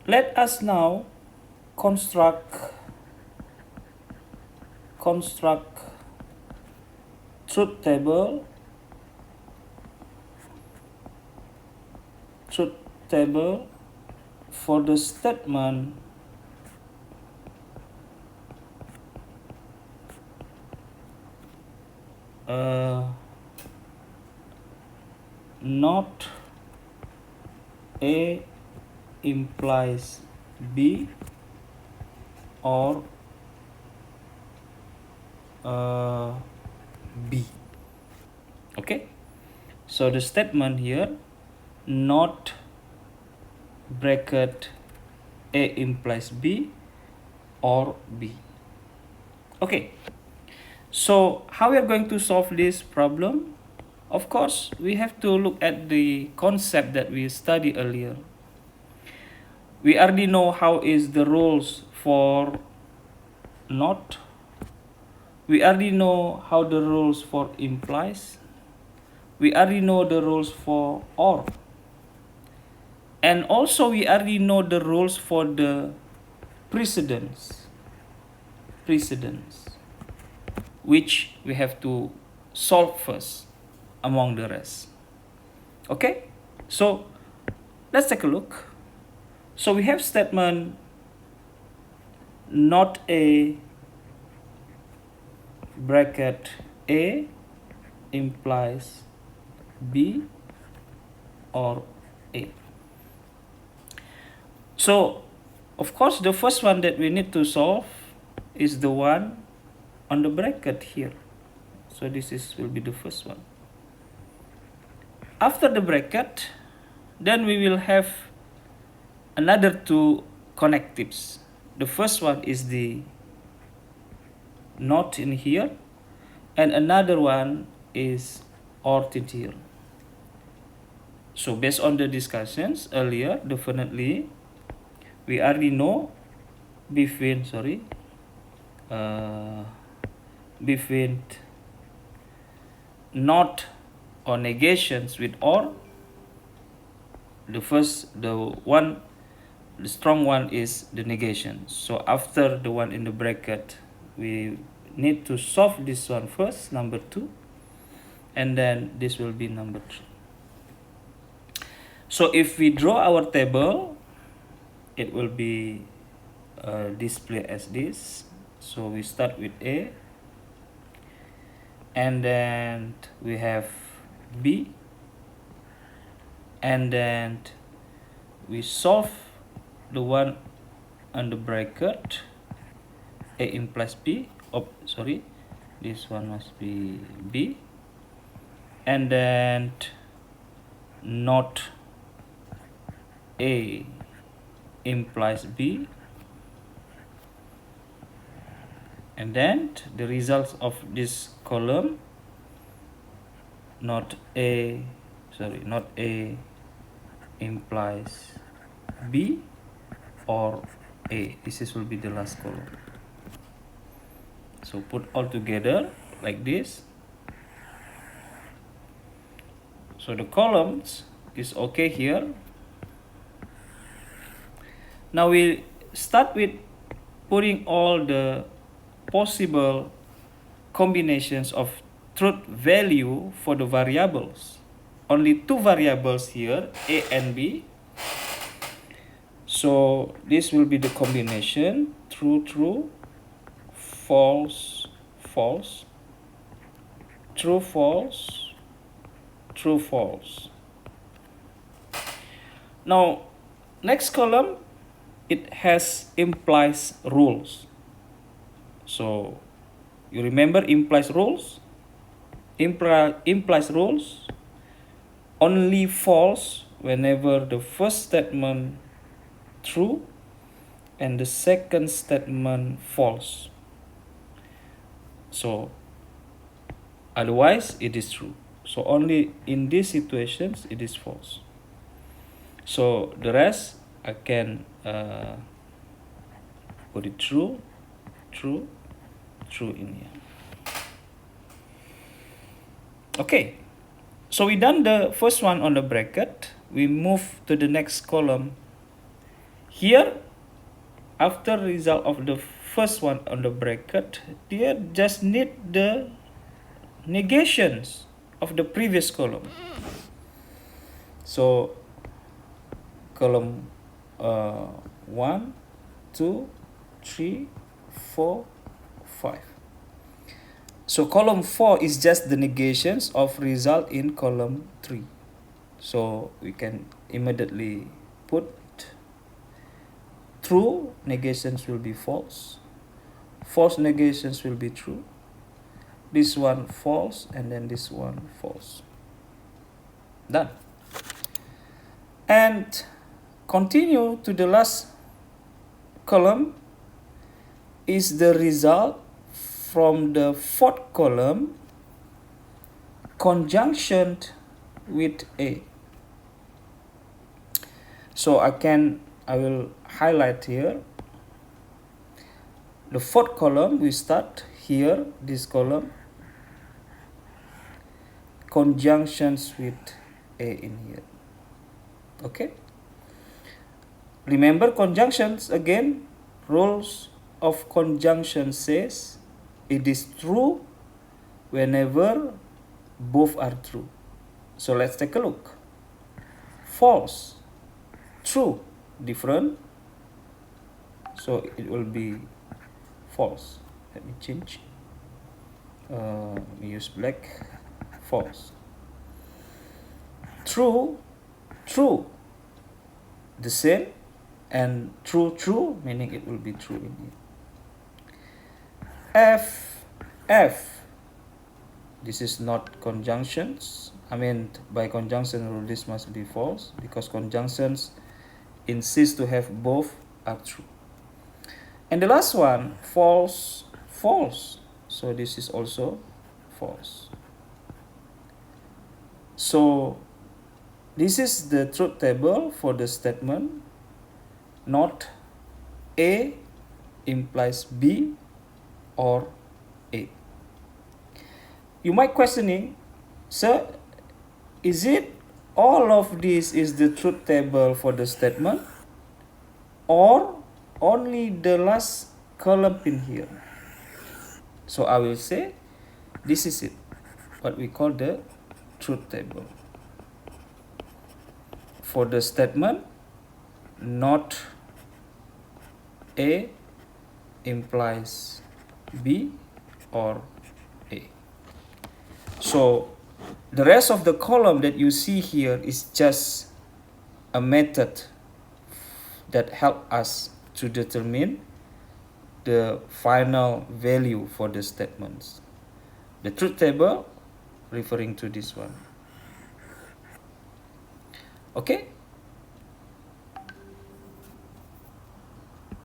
Let us now construct truth table for the statement not A implies B or B. Okay, so the statement here, not bracket A implies B or B. Okay, so how we are going to solve this problem? Of course, we have to look at the concept that we studied earlier. We already know how is the rules for not. We already know how the rules for implies. We already know the rules for or. And also we already know the rules for the precedence, which we have to solve first among the rest. Okay, so let's take a look. So we have statement not A bracket A implies B or A. So of course the first one that we need to solve is the one on the bracket here. So this will be the first one. After the bracket, then we will have another two connectives. The first one is the not in here, and another one is or in here. So based on the discussions earlier, definitely we already know between not or negations with or. The strong one is the negation. So after the one in the bracket, we need to solve this one first, number 2, and then this will be number 3. So if we draw our table, it will be displayed as this. So we start with A, and then we have B, and then we solve the one on the bracket, A implies B. This one must be B, and then not A implies B, and then the results of this column, not A implies B or A. This will be the last column. So put all together like this. So the columns is okay here. Now we start with putting all the possible combinations of truth value for the variables. Only two variables here, A and B. So this will be the combination true, true, false, false, true, false, true, false. Now, next column, it has implies rules. So you remember implies rules? Implies rules only false whenever the first statement true and the second statement false. So otherwise it is true. So only in these situations it is false. So the rest I can put it true, true, true in here. Okay, so we done the first one on the bracket. We move to the next column. Here, after result of the first one on the bracket, here just need the negations of the previous column. So column 1, 2, 3, 4, 5. So column 4 is just the negations of result in column 3. So we can immediately put true negations will be false, false negations will be true, this one false, and then this one false. Done. And continue to the last column is the result from the fourth column conjunction with A. So I will highlight here the fourth column. We start here, this column, conjunctions with A in here. Okay, remember conjunctions again. Rules of conjunction says it is true whenever both are true. So let's take a look. False, true, different, so it will be false. Let me change, let me use black. False. True, true, the same, and true, true, meaning it will be true in here. F, this is not conjunctions. I mean, by conjunction rule, this must be false, because conjunctions insist to have both are true. And the last one, false, false, so this is also false. So this is the truth table for the statement not A implies B or A. You might questioning, sir, is it all of this is the truth table for the statement, or only the last column in here? So I will say this is it, what we call the truth table for the statement not A implies B or A. So the rest of the column that you see here is just a method that help us to determine the final value for the statements. The truth table referring to this one. Okay,